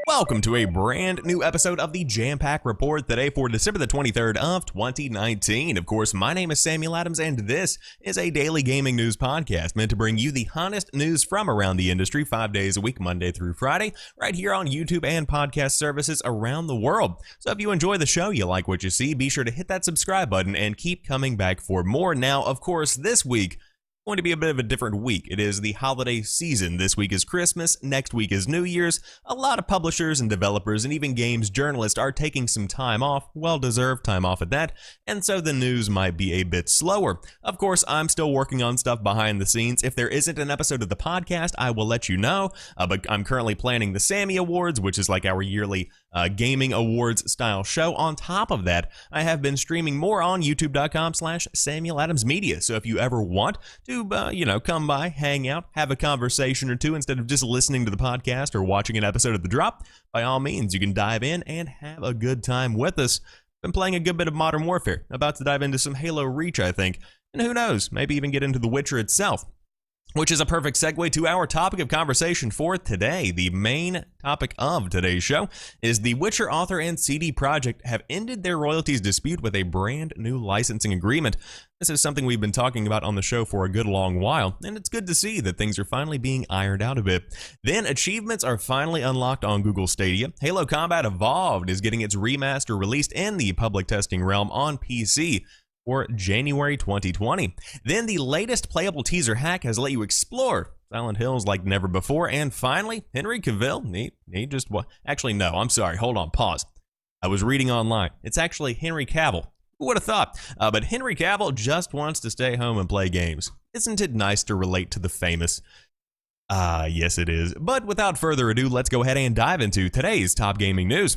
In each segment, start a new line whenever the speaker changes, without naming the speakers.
Welcome to a brand new episode of the Jampack Report today for December the 23rd of 2019. Of course, my name is Samuel Adams, and this is a daily gaming news podcast meant to bring you the hottest news from around the industry 5 days a week, Monday through Friday, right here on YouTube and podcast services around the world. So if you enjoy the show, you like what you see, be sure to hit that subscribe button and keep coming back for more. Now, of course, this week, going to be a bit of a different week. It is the holiday season. This week is Christmas, next week is New Year's. A lot of publishers and developers and even games journalists are taking some time off, well-deserved time off at that, and so the news might be a bit slower. Of course, I'm still working on stuff behind the scenes. If there isn't an episode of the podcast, I will let you know, but I'm currently planning the Sammy Awards, which is like our yearly gaming awards style show. On top of that, I have been streaming more on youtube.com/SamuelAdamsMedia. So if you ever want to, come by, hang out, have a conversation or two instead of just listening to the podcast or watching an episode of The Drop, by all means, you can dive in and have a good time with us. Been playing a good bit of Modern Warfare, about to dive into some Halo Reach, I think, and who knows, maybe even get into The Witcher itself. Which is a perfect segue to our topic of conversation for today. The main topic of today's show is the Witcher author and CD Projekt have ended their royalties dispute with a brand new licensing agreement. This is something we've been talking about on the show for a good long while, and it's good to see that things are finally being ironed out a bit. Then achievements are finally unlocked on Google Stadia. Halo Combat Evolved is getting its remaster released in the public testing realm on PC. For January 2020. Then the latest playable teaser hack has let you explore Silent Hills like never before. And finally, Henry Cavill, he just, actually no, I'm sorry, hold on, pause. I was reading online. It's actually Henry Cavill. Who would have thought? But Henry Cavill just wants to stay home and play games. Isn't it nice to relate to the famous? Yes it is. But without further ado, let's go ahead and dive into today's top gaming news.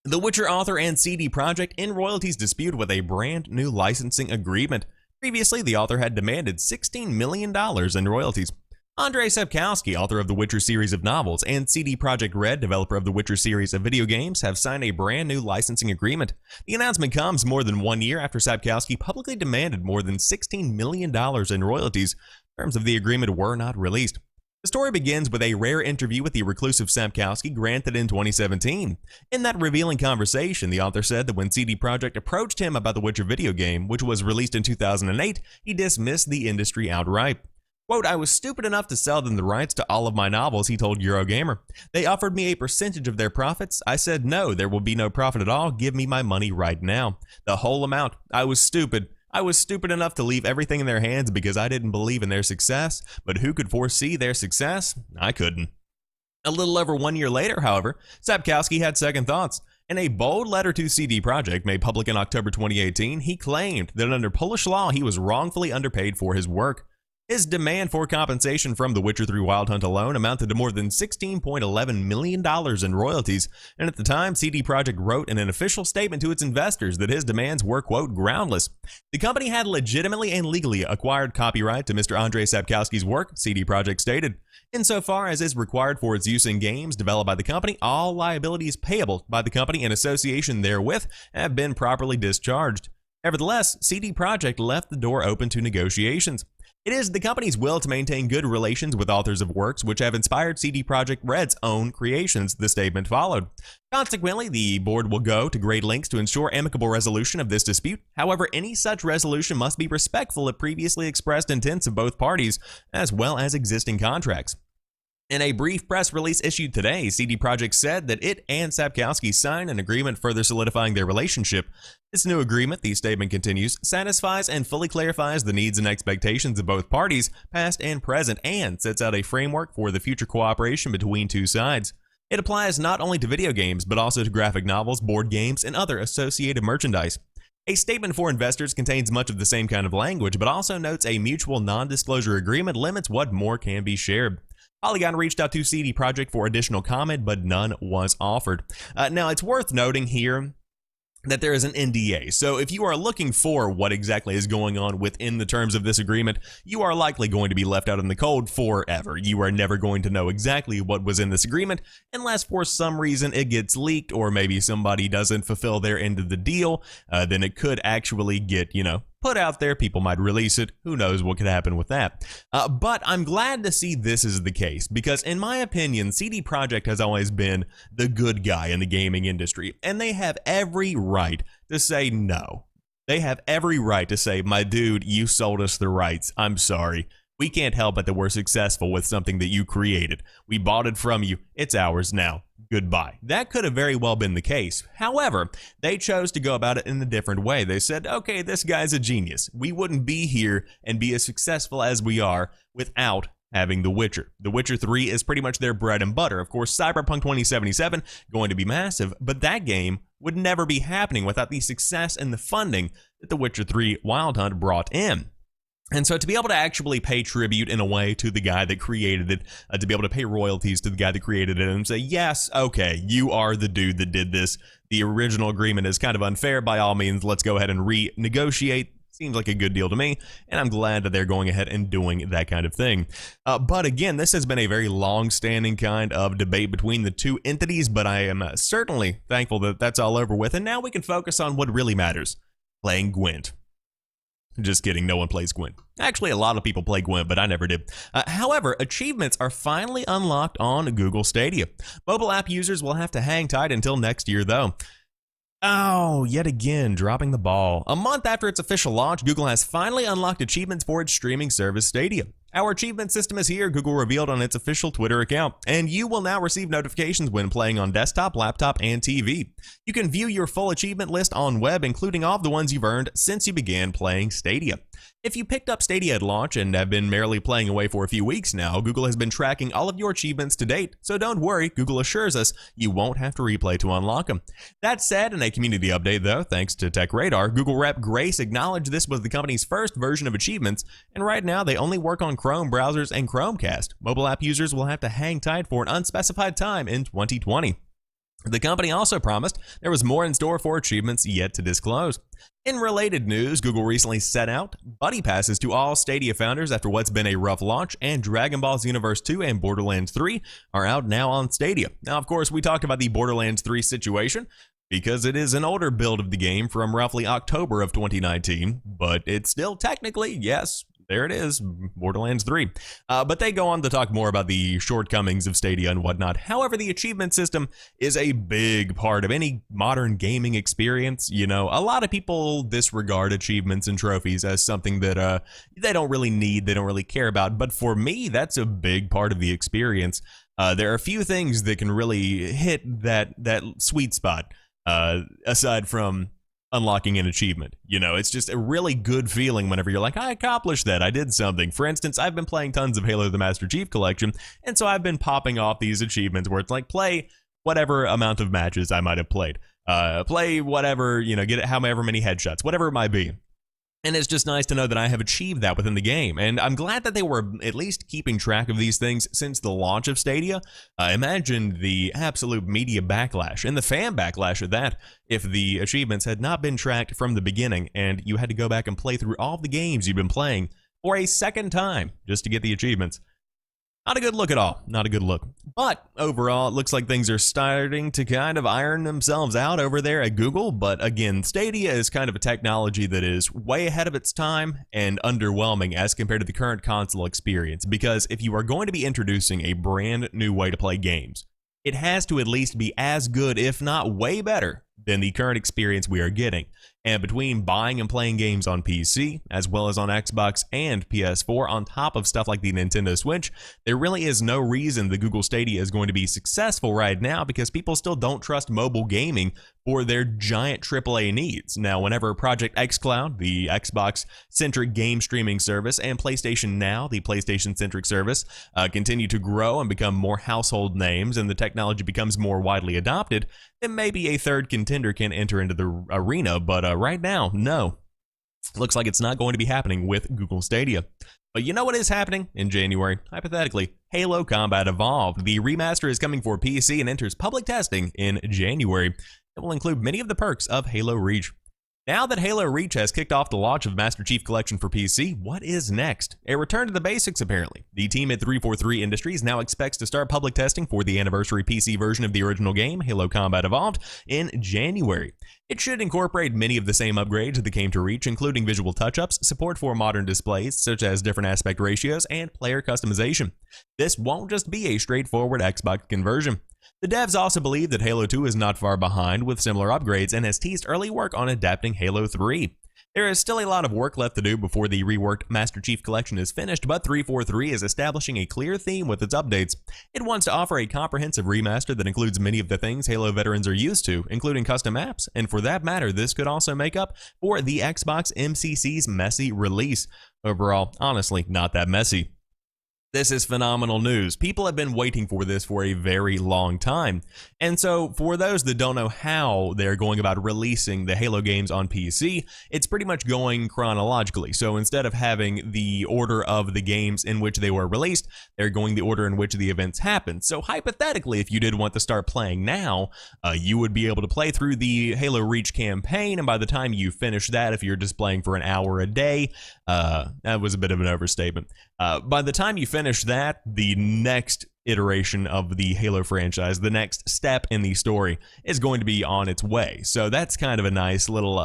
The Witcher author and CD Projekt in royalties dispute with a brand new licensing agreement. Previously, the author had demanded $16 million in royalties. Andrzej Sapkowski, author of the Witcher series of novels, and CD Projekt Red, developer of the Witcher series of video games, have signed a brand new licensing agreement. The announcement comes more than 1 year after Sapkowski publicly demanded more than $16 million in royalties. Terms of the agreement were not released. The story begins with a rare interview with the reclusive Sapkowski granted in 2017. In that revealing conversation, the author said that when CD Projekt approached him about the Witcher video game, which was released in 2008, he dismissed the industry outright. Quote, "I was stupid enough to sell them the rights to all of my novels," he told Eurogamer. "They offered me a percentage of their profits. I said, no, there will be no profit at all. Give me my money right now. The whole amount. I was stupid. I was stupid enough to leave everything in their hands because I didn't believe in their success, but who could foresee their success? I couldn't." A little over 1 year later, however, Sapkowski had second thoughts. In a bold letter to CD Projekt made public in October 2018, he claimed that under Polish law he was wrongfully underpaid for his work. His demand for compensation from The Witcher 3 Wild Hunt alone amounted to more than $16.11 million in royalties, and at the time, CD Projekt wrote in an official statement to its investors that his demands were, quote, groundless. The company had legitimately and legally acquired copyright to Mr. Andrzej Sapkowski's work, CD Projekt stated. Insofar as is required for its use in games developed by the company, all liabilities payable by the company in association therewith have been properly discharged. Nevertheless, CD Projekt left the door open to negotiations. It is the company's will to maintain good relations with authors of works which have inspired CD Projekt Red's own creations, the statement followed. Consequently, the board will go to great lengths to ensure amicable resolution of this dispute. However, any such resolution must be respectful of previously expressed intents of both parties, as well as existing contracts. In a brief press release issued today, CD Projekt said that it and Sapkowski signed an agreement further solidifying their relationship. This new agreement, the statement continues, satisfies and fully clarifies the needs and expectations of both parties, past and present, and sets out a framework for the future cooperation between two sides. It applies not only to video games, but also to graphic novels, board games, and other associated merchandise. A statement for investors contains much of the same kind of language, but also notes a mutual non-disclosure agreement limits what more can be shared. Polygon reached out to CD Projekt for additional comment, but none was offered. Now, it's worth noting here that there is an NDA. So if you are looking for what exactly is going on within the terms of this agreement, you are likely going to be left out in the cold forever. You are never going to know exactly what was in this agreement unless for some reason it gets leaked or maybe somebody doesn't fulfill their end of the deal. Then it could actually get, put out there. People might release it. Who knows what could happen with that. But I'm glad to see this is the case because, in my opinion, CD Projekt has always been the good guy in the gaming industry, and they have every right to say no. They have every right to say, my dude, you sold us the rights. I'm sorry. We can't help it that we're successful with something that you created. We bought it from you. It's ours now. Goodbye. That could have very well been the case. However, they chose to go about it in a different way. They said, okay, this guy's a genius. We wouldn't be here and be as successful as we are without having The Witcher. The Witcher 3 is pretty much their bread and butter. Of course, Cyberpunk 2077 going to be massive, but that game would never be happening without the success and the funding that The Witcher 3 Wild Hunt brought in. And so to be able to actually pay tribute in a way to the guy that created it, to be able to pay royalties to the guy that created it and say, yes, okay, you are the dude that did this. The original agreement is kind of unfair. By all means, let's go ahead and renegotiate. Seems like a good deal to me, and I'm glad that they're going ahead and doing that kind of thing. But again, this has been a very long-standing kind of debate between the two entities, but I am certainly thankful that that's all over with, and now we can focus on what really matters, playing Gwent. Just kidding, no one plays Gwent. Actually, a lot of people play Gwent, but I never did. However, achievements are finally unlocked on Google Stadia. Mobile app users will have to hang tight until next year, though. Oh, yet again, dropping the ball. A month after its official launch, Google has finally unlocked achievements for its streaming service Stadia. Our achievement system is here, Google revealed on its official Twitter account, and you will now receive notifications when playing on desktop, laptop, and TV. You can view your full achievement list on web, including all of the ones you've earned since you began playing Stadia. If you picked up Stadia at launch and have been merely playing away for a few weeks now, Google has been tracking all of your achievements to date, so don't worry, Google assures us you won't have to replay to unlock them. That said, in a community update though, thanks to Tech Radar, Google rep Grace acknowledged this was the company's first version of achievements, and right now they only work on Chrome browsers and Chromecast. Mobile app users will have to hang tight for an unspecified time in 2020. The company also promised there was more in store for achievements yet to disclose. In related news, Google recently sent out Buddy Passes to all Stadia founders after what's been a rough launch, and Dragon Ball Xenoverse 2 and Borderlands 3 are out now on Stadia. Now, of course, we talked about the Borderlands 3 situation because it is an older build of the game from roughly October of 2019, but it's still technically, yes, there it is, Borderlands 3. But they go on to talk more about the shortcomings of Stadia and whatnot. However, the achievement system is a big part of any modern gaming experience. You know, a lot of people disregard achievements and trophies as something that they don't really need, they don't really care about. But for me, that's a big part of the experience. There are a few things that can really hit that sweet spot, aside from unlocking an achievement. You know, it's just a really good feeling whenever you're like, I accomplished that, I did something. For instance, I've been playing tons of Halo the Master Chief Collection, and so I've been popping off these achievements where it's like, play whatever amount of matches I might have played. Play whatever, you know, get however many headshots, whatever it might be. And it's just nice to know that I have achieved that within the game. And I'm glad that they were at least keeping track of these things since the launch of Stadia. Imagine the absolute media backlash and the fan backlash of that if the achievements had not been tracked from the beginning and you had to go back and play through all the games you've been playing for a second time just to get the achievements. Not a good look at all. Not a good look. But overall, it looks like things are starting to kind of iron themselves out over there at Google. But again, Stadia is kind of a technology that is way ahead of its time and underwhelming as compared to the current console experience. Because if you are going to be introducing a brand new way to play games, it has to at least be as good, if not way better, than the current experience we are getting. And between buying and playing games on PC, as well as on Xbox and PS4, on top of stuff like the Nintendo Switch, there really is no reason the Google Stadia is going to be successful right now because people still don't trust mobile gaming for their giant AAA needs. Now, whenever Project xCloud, the Xbox-centric game streaming service, and PlayStation Now, the PlayStation-centric service, continue to grow and become more household names and the technology becomes more widely adopted, then maybe a third contender can enter into the arena, but right now, no. Looks like it's not going to be happening with Google Stadia. But you know what is happening in January? Hypothetically, Halo Combat Evolved. The remaster is coming for PC and enters public testing in January. It will include many of the perks of Halo Reach. Now that Halo Reach has kicked off the launch of Master Chief Collection for PC, what is next? A return to the basics, apparently. The team at 343 Industries now expects to start public testing for the anniversary PC version of the original game, Halo Combat Evolved, in January. It should incorporate many of the same upgrades that came to Reach, including visual touch-ups, support for modern displays, such as different aspect ratios, and player customization. This won't just be a straightforward Xbox conversion. The devs also believe that Halo 2 is not far behind with similar upgrades and has teased early work on adapting Halo 3. There is still a lot of work left to do before the reworked Master Chief Collection is finished, but 343 is establishing a clear theme with its updates. It wants to offer a comprehensive remaster that includes many of the things Halo veterans are used to, including custom maps, and for that matter, this could also make up for the Xbox MCC's messy release. Overall, honestly, not that messy. This is phenomenal news. People have been waiting for this for a very long time. And so for those that don't know how they're going about releasing the Halo games on PC, it's pretty much going chronologically. So instead of having the order of the games in which they were released, they're going the order in which the events happened. So hypothetically, if you did want to start playing now, you would be able to play through the Halo Reach campaign, and by the time you finish that, if you're just playing for an hour a day, that was a bit of an overstatement. By the time you finish that, the next iteration of the Halo franchise, the next step in the story, is going to be on its way. So that's kind of a nice little,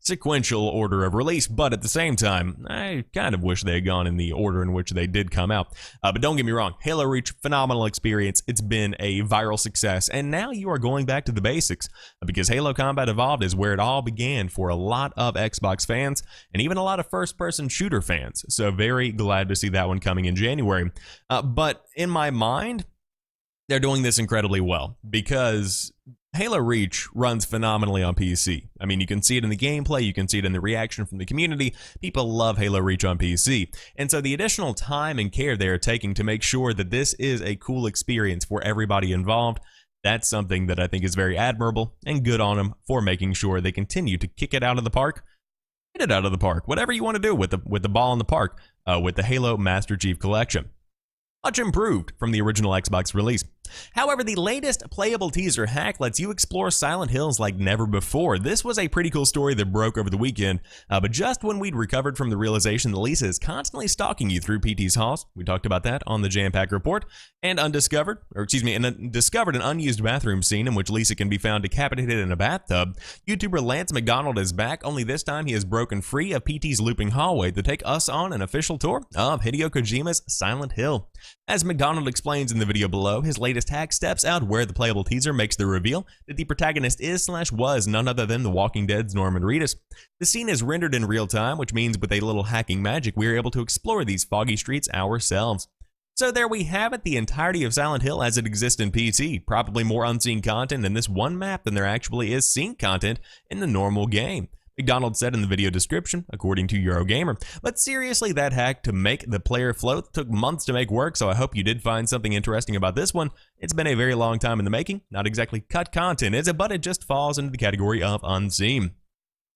sequential order of release, but at the same time, I kind of wish they had gone in the order in which they did come out. But don't get me wrong, Halo Reach, phenomenal experience. It's been a viral success, and now you are going back to the basics, because Halo Combat Evolved is where it all began for a lot of Xbox fans, and even a lot of first-person shooter fans. So very glad to see that one coming in January. But in my mind, they're doing this incredibly well, because Halo Reach runs phenomenally on PC. I mean, you can see it in the gameplay, you can see it in the reaction from the community. People love Halo Reach on PC. And so the additional time and care they are taking to make sure that this is a cool experience for everybody involved, that's something that I think is very admirable, and good on them for making sure they continue to kick it out of the park. Hit it out of the park, whatever you want to do with the ball in the park, with the Halo Master Chief Collection. Much improved from the original Xbox release. However, the latest playable teaser hack lets you explore Silent Hills like never before. This was a pretty cool story that broke over the weekend, but just when we'd recovered from the realization that Lisa is constantly stalking you through PT's halls, we talked about that on the Jampack report, and discovered an unused bathroom scene in which Lisa can be found decapitated in a bathtub. YouTuber Lance McDonald is back, only this time he has broken free of PT's looping hallway to take us on an official tour of Hideo Kojima's Silent Hill. As McDonald explains in the video below, his latest hack steps out where the playable teaser makes the reveal that the protagonist is/was none other than The Walking Dead's Norman Reedus. The scene is rendered in real time, which means with a little hacking magic, we are able to explore these foggy streets ourselves. So there we have it, the entirety of Silent Hill as it exists in PC. Probably more unseen content in this one map than there actually is seen content in the normal game. McDonald said in the video description, according to Eurogamer. But seriously, that hack to make the player float took months to make work, so I hope you did find something interesting about this one. It's been a very long time in the making. Not exactly cut content, is it? But it just falls into the category of unseen.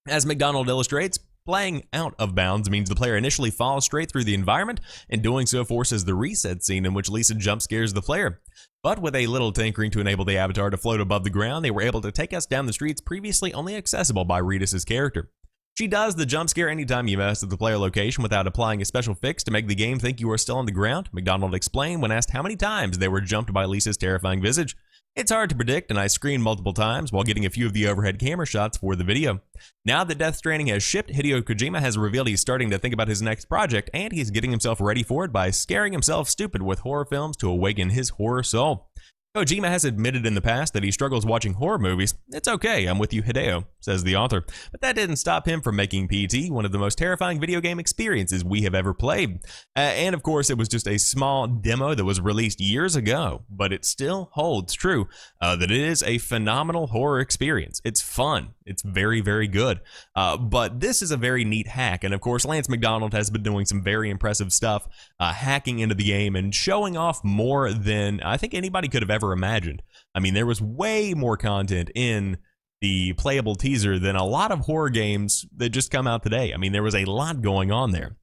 As McDonald illustrates, playing out of bounds means the player initially falls straight through the environment, and doing so forces the reset scene in which Lisa jump scares the player. But with a little tinkering to enable the avatar to float above the ground, they were able to take us down the streets previously only accessible by Reedus' character. She does the jump scare anytime you mess with the player location without applying a special fix to make the game think you are still on the ground, McDonald explained when asked how many times they were jumped by Lisa's terrifying visage. It's hard to predict, and I screened multiple times while getting a few of the overhead camera shots for the video. Now that Death Stranding has shipped, Hideo Kojima has revealed he's starting to think about his next project, and he's getting himself ready for it by scaring himself stupid with horror films to awaken his horror soul. Kojima has admitted in the past that he struggles watching horror movies. It's okay, I'm with you, Hideo, says the author. But that didn't stop him from making PT one of the most terrifying video game experiences we have ever played. And of course, it was just a small demo that was released years ago, but it still holds true that it is a phenomenal horror experience. It's fun. It's very, very good. But this is a very neat hack. And of course, Lance McDonald has been doing some very impressive stuff, hacking into the game and showing off more than I think anybody could have ever imagined. I mean, there was way more content in the playable teaser than a lot of horror games that just come out today. I mean, there was a lot going on there.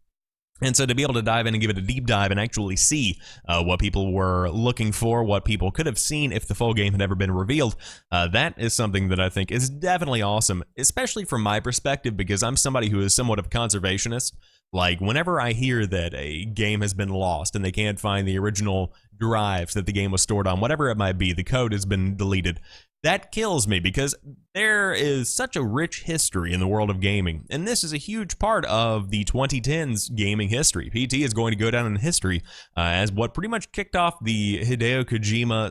And so to be able to dive in and give it a deep dive and actually see what people were looking for, what people could have seen if the full game had ever been revealed, that is something that I think is definitely awesome, especially from my perspective, because I'm somebody who is somewhat of a conservationist. Like, whenever I hear that a game has been lost and they can't find the original drives that the game was stored on, whatever it might be, the code has been deleted, that kills me, because there is such a rich history in the world of gaming, and this is a huge part of the 2010s gaming history. PT is going to go down in history as what pretty much kicked off the Hideo Kojima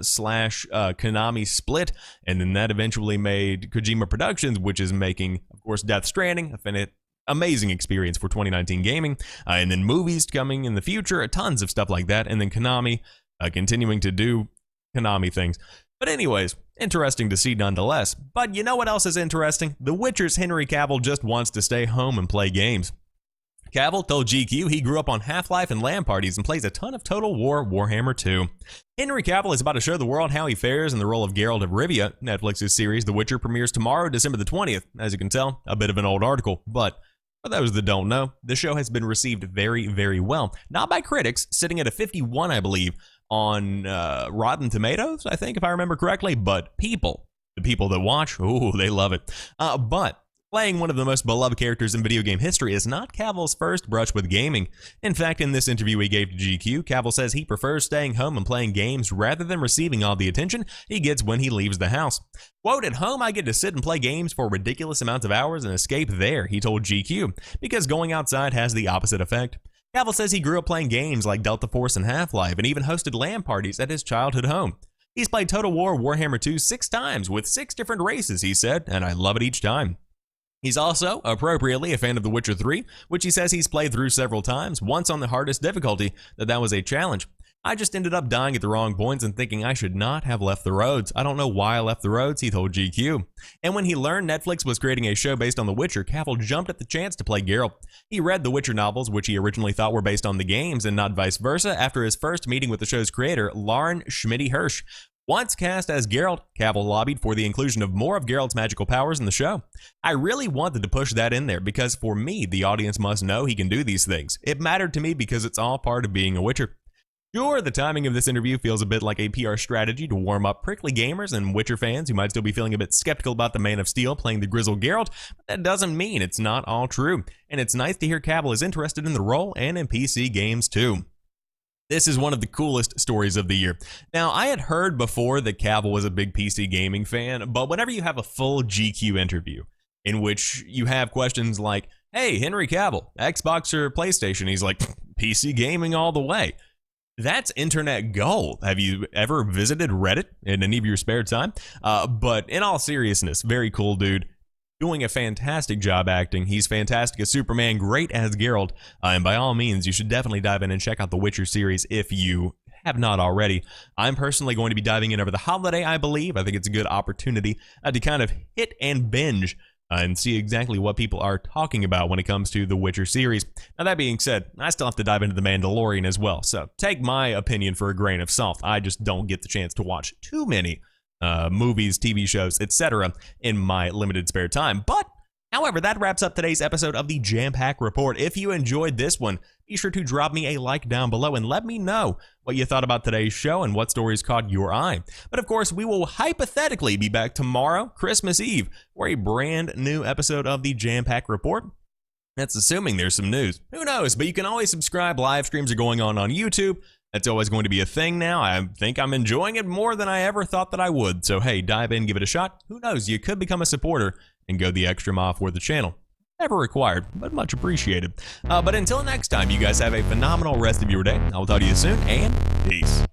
/ Konami split, and then that eventually made Kojima Productions, which is making, of course, Death Stranding, amazing experience for 2019 gaming, and then movies coming in the future, tons of stuff like that, and then Konami continuing to do Konami things. But anyways, interesting to see nonetheless. But you know what else is interesting? The Witcher's Henry Cavill just wants to stay home and play games. Cavill told GQ he grew up on Half-Life and LAN parties and plays a ton of Total War Warhammer 2. Henry Cavill is about to show the world how he fares in the role of Geralt of Rivia. Netflix's series The Witcher premieres tomorrow, December the 20th. As you can tell, a bit of an old article, but for those that don't know, the show has been received very, very well. Not by critics, sitting at a 51, I believe, on Rotten Tomatoes, I think, if I remember correctly, but people, the people that watch, ooh, they love it. But playing one of the most beloved characters in video game history is not Cavill's first brush with gaming. In fact, in this interview he gave to GQ, Cavill says he prefers staying home and playing games rather than receiving all the attention he gets when he leaves the house. Quote, "At home, I get to sit and play games for ridiculous amounts of hours and escape there," he told GQ, because going outside has the opposite effect. Cavill says he grew up playing games like Delta Force and Half-Life, and even hosted LAN parties at his childhood home. He's played Total War Warhammer 2 6 times with 6 different races, he said, and I love it each time. He's also, appropriately, a fan of The Witcher 3, which he says he's played through several times, once on the hardest difficulty, that was a challenge. "I just ended up dying at the wrong points and thinking I should not have left the roads. I don't know why I left the roads," he told GQ. And when he learned Netflix was creating a show based on The Witcher, Cavill jumped at the chance to play Geralt. He read the Witcher novels, which he originally thought were based on the games and not vice versa, after his first meeting with the show's creator, Lauren Schmidt-Hirsch. Once cast as Geralt, Cavill lobbied for the inclusion of more of Geralt's magical powers in the show. "I really wanted to push that in there, because for me, the audience must know he can do these things. It mattered to me because it's all part of being a Witcher." Sure, the timing of this interview feels a bit like a PR strategy to warm up prickly gamers and Witcher fans who might still be feeling a bit skeptical about the Man of Steel playing the grizzled Geralt, but that doesn't mean it's not all true. And it's nice to hear Cavill is interested in the role and in PC games too. This is one of the coolest stories of the year. Now, I had heard before that Cavill was a big PC gaming fan, but whenever you have a full GQ interview in which you have questions like, "Hey, Henry Cavill, Xbox or PlayStation?" He's like, "PC gaming all the way." That's internet gold. Have you ever visited Reddit in any of your spare time? But in all seriousness, very cool dude. Doing a fantastic job acting. He's fantastic as Superman, great as Geralt. And by all means, you should definitely dive in and check out the Witcher series if you have not already. I'm personally going to be diving in over the holiday, I believe. I think it's a good opportunity to kind of hit and binge and see exactly what people are talking about when it comes to the Witcher series. Now, that being said, I still have to dive into The Mandalorian as well, so take my opinion for a grain of salt. I just don't get the chance to watch too many movies, TV shows, etc. in my limited spare time. But, however, that wraps up today's episode of the Jampack Report. If you enjoyed this one, be sure to drop me a like down below and let me know what you thought about today's show and what stories caught your eye. But of course, we will hypothetically be back tomorrow, Christmas Eve, for a brand new episode of the Jampack Report. That's assuming there's some news. Who knows? But you can always subscribe. Live streams are going on YouTube. That's always going to be a thing now. I think I'm enjoying it more than I ever thought that I would. So hey, dive in, give it a shot. Who knows? You could become a supporter and go the extra mile for the channel. Never required, but much appreciated. But until next time, you guys have a phenomenal rest of your day. I will talk to you soon, and peace.